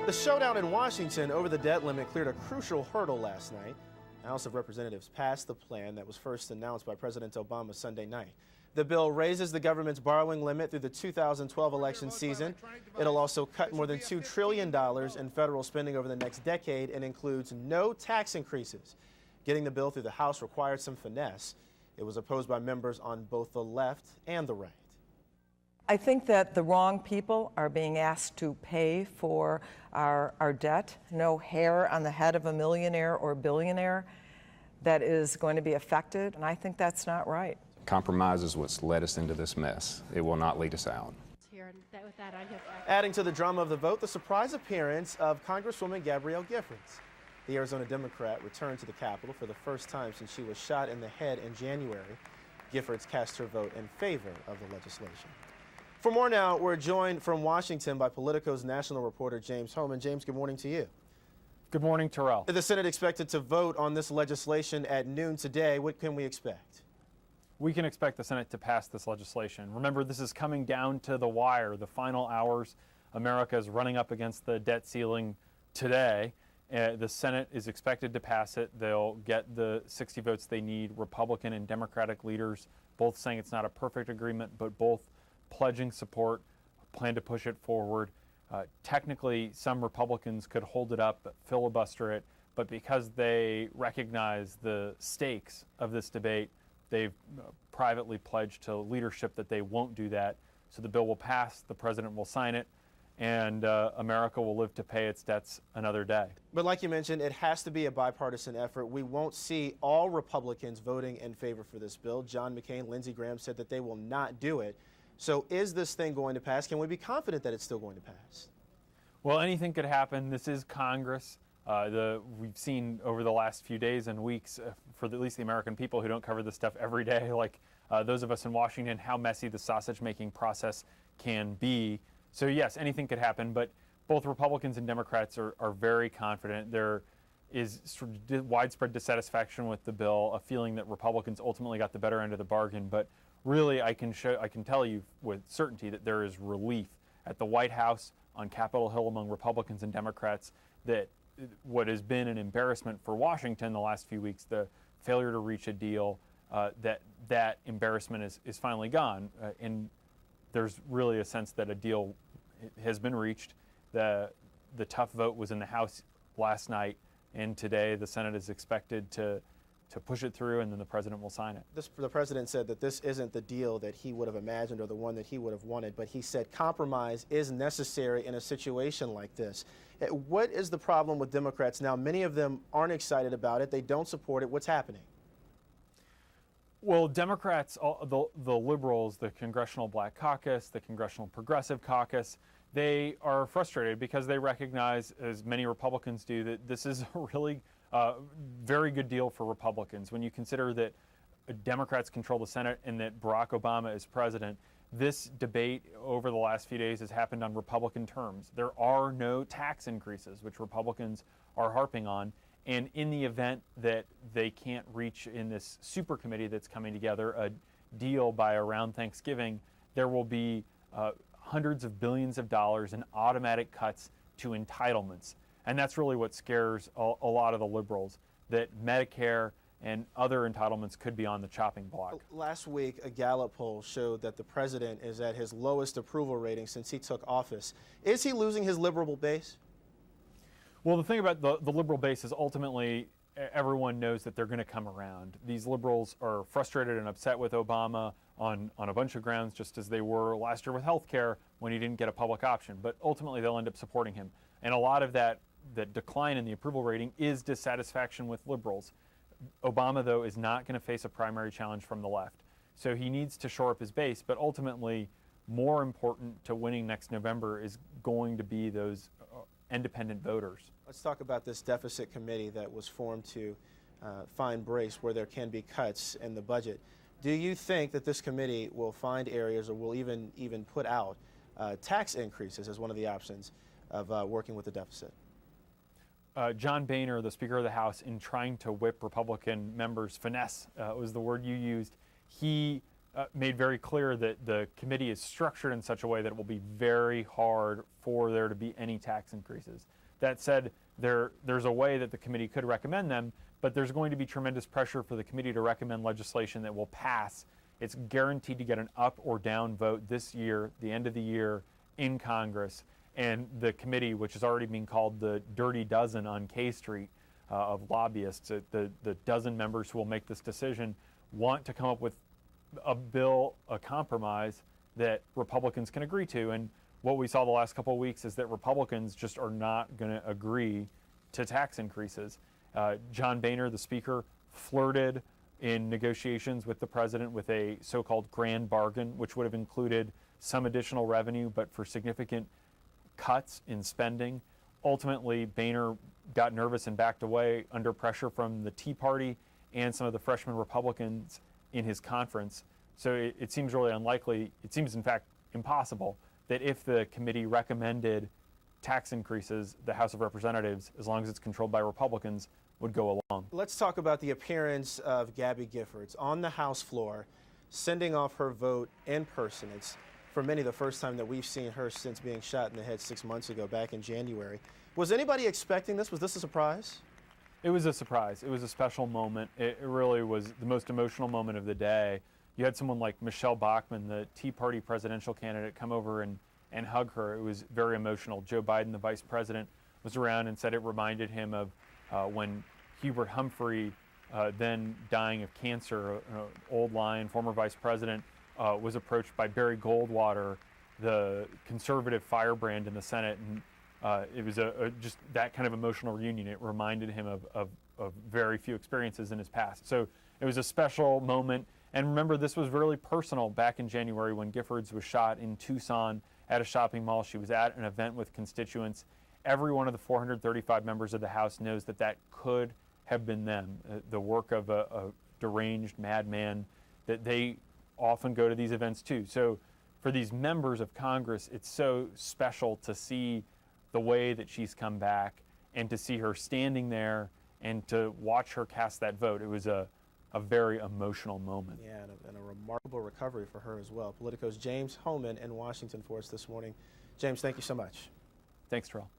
The showdown in Washington over the debt limit cleared a crucial hurdle last night. The House of Representatives passed the plan that was first announced by President Obama Sunday night. The bill raises the government's borrowing limit through the 2012 election season. It'll also cut more than $2 trillion in federal spending over the next decade and includes no tax increases. Getting the bill through the House required some finesse. It was opposed by members on both the left and the right. I think that the wrong people are being asked to pay for our debt. No hair on the head of a millionaire or billionaire that is going to be affected, and I think that's not right. Compromise is what's led us into this mess. It will not lead us out. Adding to the drama of the vote, the surprise appearance of Congresswoman Gabrielle Giffords. The Arizona Democrat returned to the Capitol for the first time since she was shot in the head in January. Giffords cast her vote in favor of the legislation. For more now, we're joined from Washington by Politico's national reporter James Hohmann. James, good morning to you. Good morning, Terrell. The Senate expected to vote on this legislation at noon today. What can we expect? We can expect the Senate to pass this legislation. Remember, this is coming down to the wire, the final hours. America is running up against the debt ceiling today. The Senate is expected to pass it. They'll get the 60 votes they need. Republican and Democratic leaders both saying it's not a perfect agreement, but both pledging support, plan to push it forward. Technically, some Republicans could hold it up, filibuster it, but because they recognize the stakes of this debate, they've privately pledged to leadership that they won't do that. So the bill will pass, the president will sign it, and America will live to pay its debts another day. But like you mentioned, it has to be a bipartisan effort. We won't see all Republicans voting in favor for this bill. John McCain, Lindsey Graham said that they will not do it. So is this thing going to pass? Can we be confident that it's still going to pass? Well, anything could happen. This is Congress. We've seen over the last few days and weeks, for at least the American people who don't cover this stuff every day, like those of us in Washington, how messy the sausage-making process can be. So yes, anything could happen, but both Republicans and Democrats are very confident. There is sort of widespread dissatisfaction with the bill, a feeling that Republicans ultimately got the better end of the bargain, but really I can tell you with certainty that there is relief at the White House, on Capitol Hill among Republicans and Democrats, that what has been an embarrassment for Washington the last few weeks, the failure to reach a deal, that embarrassment is finally gone. And there's really a sense that a deal has been reached. The tough vote was in the House last night, and today the Senate is expected to push it through, and then the president will sign it. The president said that this isn't the deal that he would have imagined or the one that he would have wanted, but he said compromise is necessary in a situation like this. What is the problem with Democrats now? Many of them aren't excited about it. They don't support it. What's happening? Well, Democrats, the liberals, the Congressional Black Caucus, the Congressional Progressive Caucus, they are frustrated because they recognize, as many Republicans do, that this is a really very good deal for Republicans. When you consider that Democrats control the Senate and that Barack Obama is president, this debate over the last few days has happened on Republican terms. There are no tax increases, which Republicans are harping on. And in the event that they can't reach in this super committee that's coming together a deal by around Thanksgiving, there will be hundreds of billions of dollars in automatic cuts to entitlements. And that's really what scares a lot of the liberals, that Medicare and other entitlements could be on the chopping block. Last week, a Gallup poll showed that the president is at his lowest approval rating since he took office. Is he losing his liberal base? Well, the thing about the liberal base is ultimately everyone knows that they're going to come around. These liberals are frustrated and upset with Obama on a bunch of grounds, just as they were last year with health care when he didn't get a public option. But ultimately, they'll end up supporting him. And a lot of that decline in the approval rating is dissatisfaction with liberals. Obama, though, is not going to face a primary challenge from the left. So he needs to shore up his base, but ultimately more important to winning next November is going to be those independent voters. Let's talk about this deficit committee that was formed to find brace where there can be cuts in the budget. Do you think that this committee will find areas or will even put out tax increases as one of the options of working with the deficit? John Boehner, the Speaker of the House, in trying to whip Republican members, finesse was the word you used, he made very clear that the committee is structured in such a way that it will be very hard for there to be any tax increases. That said, there's a way that the committee could recommend them, but there's going to be tremendous pressure for the committee to recommend legislation that will pass. It's guaranteed to get an up or down vote this year, the end of the year, in Congress. And the committee, which is already being called the Dirty Dozen on K Street of lobbyists, the dozen members who will make this decision, want to come up with a bill, a compromise that Republicans can agree to. And what we saw the last couple of weeks is that Republicans just are not going to agree to tax increases. John Boehner, the Speaker, flirted in negotiations with the president with a so-called grand bargain, which would have included some additional revenue, but for significant cuts in spending. Ultimately, Boehner got nervous and backed away under pressure from the Tea Party and some of the freshman Republicans in his conference. So it seems really unlikely, it seems in fact impossible, that if the committee recommended tax increases, the House of Representatives, as long as it's controlled by Republicans, would go along. Let's talk about the appearance of Gabby Giffords on the House floor, sending off her vote in person. It's for many the first time that we've seen her since being shot in the head 6 months ago, back in January. Was anybody expecting this? Was this a surprise? It was a surprise. It was a special moment. It really was the most emotional moment of the day. You had someone like Michelle Bachmann, the Tea Party presidential candidate, come over and hug her. It was very emotional. Joe Biden, the vice president, was around and said it reminded him of when Hubert Humphrey, then dying of cancer, old lion, former vice president, was approached by Barry Goldwater, the conservative firebrand in the Senate, and it was just that kind of emotional reunion. It reminded him of very few experiences in his past. So it was a special moment. And remember, this was really personal back in January when Giffords was shot in Tucson at a shopping mall. She was at an event with constituents. Every one of the 435 members of the House knows that that could have been them, the work of a deranged madman, that they often go to these events too. So for these members of Congress, it's so special to see the way that she's come back and to see her standing there and to watch her cast that vote. It was a very emotional moment. Yeah, and a remarkable recovery for her as well. Politico's James Hohmann in Washington for us this morning. James, thank you so much. Thanks, Terrell.